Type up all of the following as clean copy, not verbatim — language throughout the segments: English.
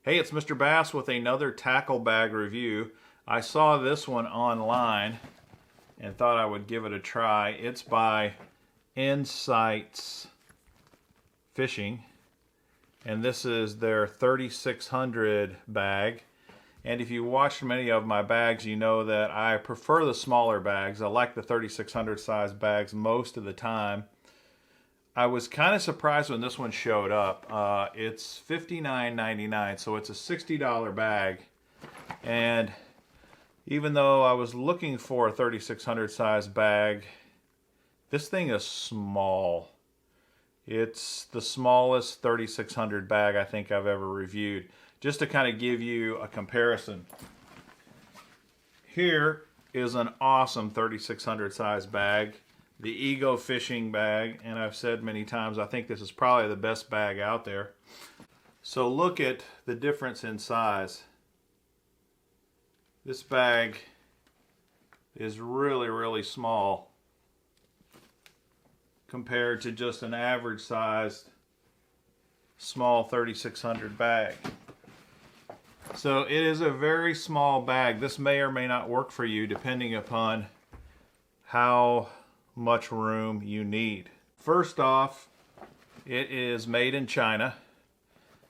Hey, it's Mr. Bass with another tackle bag review. I saw this one online and thought I would give it a try. It's by Insights Fishing, and this is their 3600 bag. And if you watched many of my bags, you know that I prefer the smaller bags. I like the 3600 size bags most of the time. I was kind of surprised when this one showed up. It's $59.99, so it's a $60 bag. And even though I was looking for a 3600 size bag, this thing is small. It's the smallest 3600 bag I think I've ever reviewed. Just to kind of give you a comparison, here is an awesome 3600 size bag, the Ego fishing bag, and I've said many times I think this is probably the best bag out there. So look at the difference in size. This bag is really small compared to just an average sized small 3600 bag. So it is a very small bag. This may or may not work for you depending upon how much room you need. First off, it is made in China,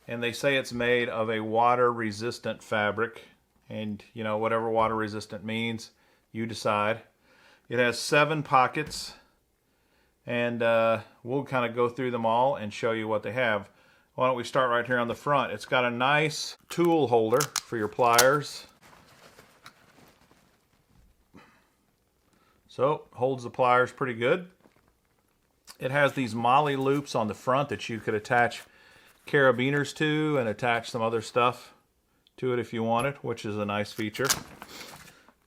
and they say it's made of a water resistant fabric, and you know, whatever water resistant means, you decide. It has 7 pockets, and we'll kind of go through them all and show you what they have. Why don't we start right here on the front. It's got a nice tool holder for your pliers. So, holds the pliers pretty good. It has these molle loops on the front that you could attach carabiners to and attach some other stuff to it if you wanted, which is a nice feature.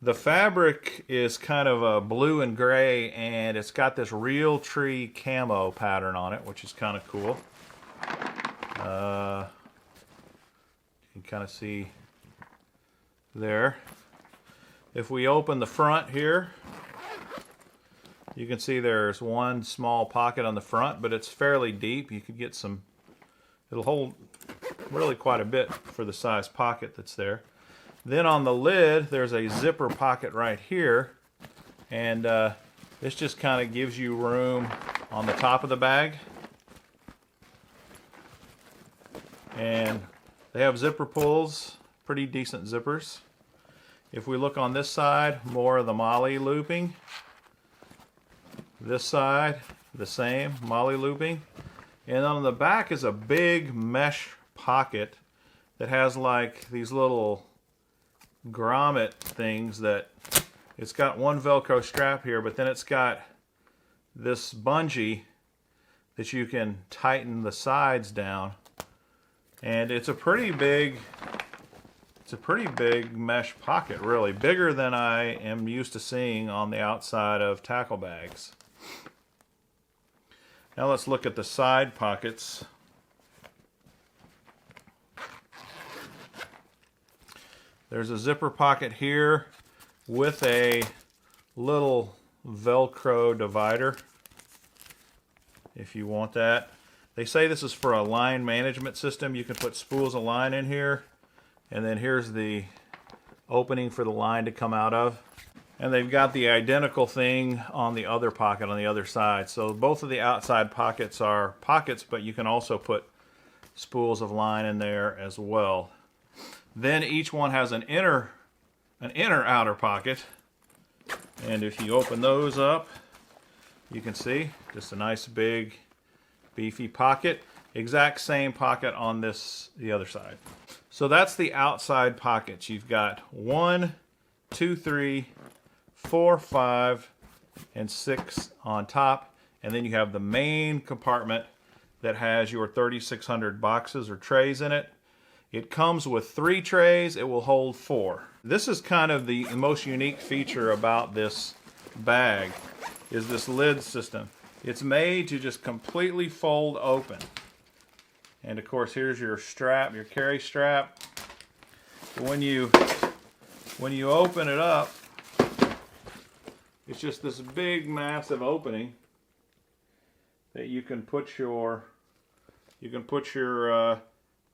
The fabric is kind of a blue and gray, and it's got this real tree camo pattern on it, which is kind of cool. You can kind of see there. If we open the front here, you can see there's one small pocket on the front, but it's fairly deep. You could get some, it'll hold really quite a bit for the size pocket that's there. Then on the lid, there's a zipper pocket right here, and this just kind of gives you room on the top of the bag. And they have zipper pulls, pretty decent zippers. If we look on this side, more of the molle looping. This side, the same, molle looping. And on the back is a big mesh pocket that has like these little grommet things that, it's got one Velcro strap here, but then it's got this bungee that you can tighten the sides down. And it's a pretty big mesh pocket, really. Bigger than I am used to seeing on the outside of tackle bags. Now let's look at the side pockets. There's a zipper pocket here with a little Velcro divider if you want that. They say this is for a line management system. You can put spools of line in here, and then here's the opening for the line to come out of. And they've got the identical thing on the other pocket on the other side. So both of the outside pockets are pockets, but you can also put spools of line in there as well. Then each one has an inner outer pocket. And if you open those up, you can see just a nice big beefy pocket. Exact same pocket on the other side. So that's the outside pockets. You've got 1, 2, 3, 4, 5, and 6 on top, and then you have the main compartment that has your 3600 boxes or trays in it. It comes with 3 trays. It will hold 4. This is kind of the most unique feature about this bag, is this lid system. It's made to just completely fold open. And of course, here's your strap, your carry strap. When you open it up, it's just this big, massive opening that you can put your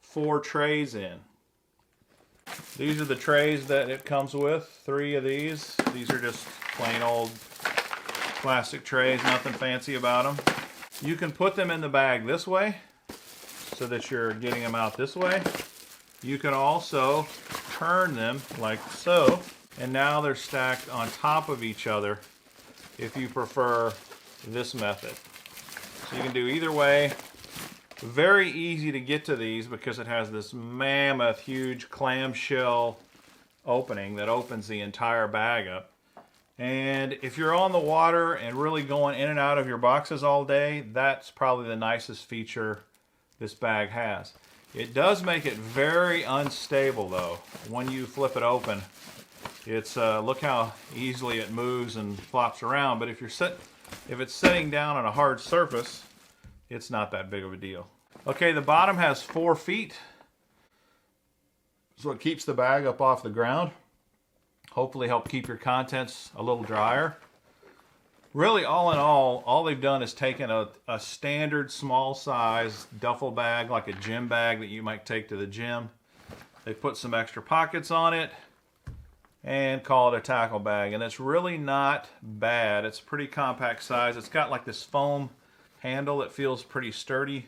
4 trays in. These are the trays that it comes with. 3 of these. These are just plain old plastic trays, nothing fancy about them. You can put them in the bag this way so that you're getting them out this way. You can also turn them like so, and now they're stacked on top of each other if you prefer this method. So you can do either way. Very easy to get to these because it has this mammoth huge clamshell opening that opens the entire bag up. And if you're on the water and really going in and out of your boxes all day, that's probably the nicest feature this bag has. It does make it very unstable though. When you flip it open, it's look how easily it moves and flops around. But if it's sitting down on a hard surface, it's not that big of a deal. Okay, the bottom has 4 feet, so it keeps the bag up off the ground. Hopefully help keep your contents a little drier. Really, all in all they've done is taken a standard small size duffel bag, like a gym bag that you might take to the gym. They put some extra pockets on it and call it a tackle bag. And it's really not bad. It's a pretty compact size. It's got like this foam handle that feels pretty sturdy.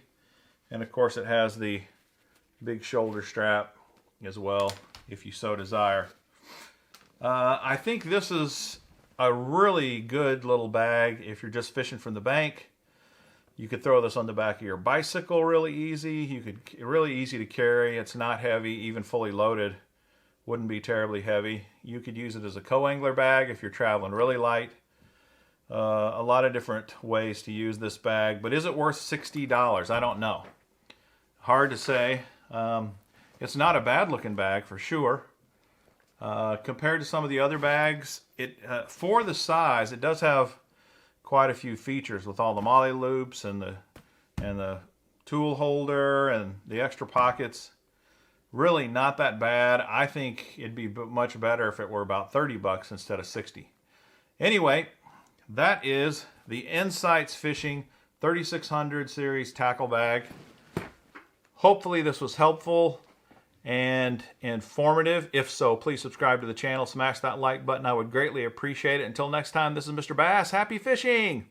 And of course it has the big shoulder strap as well, if you so desire. I think this is a really good little bag if you're just fishing from the bank. You could throw this on the back of your bicycle really easy. Really easy to carry. It's not heavy, even fully loaded. Wouldn't be terribly heavy. You could use it as a co-angler bag if you're traveling really light. A lot of different ways to use this bag, but is it worth $60? I don't know. Hard to say. It's not a bad looking bag for sure. Compared to some of the other bags, for the size, it does have quite a few features with all the molle loops and the tool holder and the extra pockets. Really not that bad. I think it'd be much better if it were about 30 bucks instead of 60. Anyway, that is the Insights Fishing 3600 series tackle bag. Hopefully this was helpful and informative. If so, please subscribe to the channel, smash that like button. I would greatly appreciate it. Until next time, this is Mr. Bass. Happy fishing!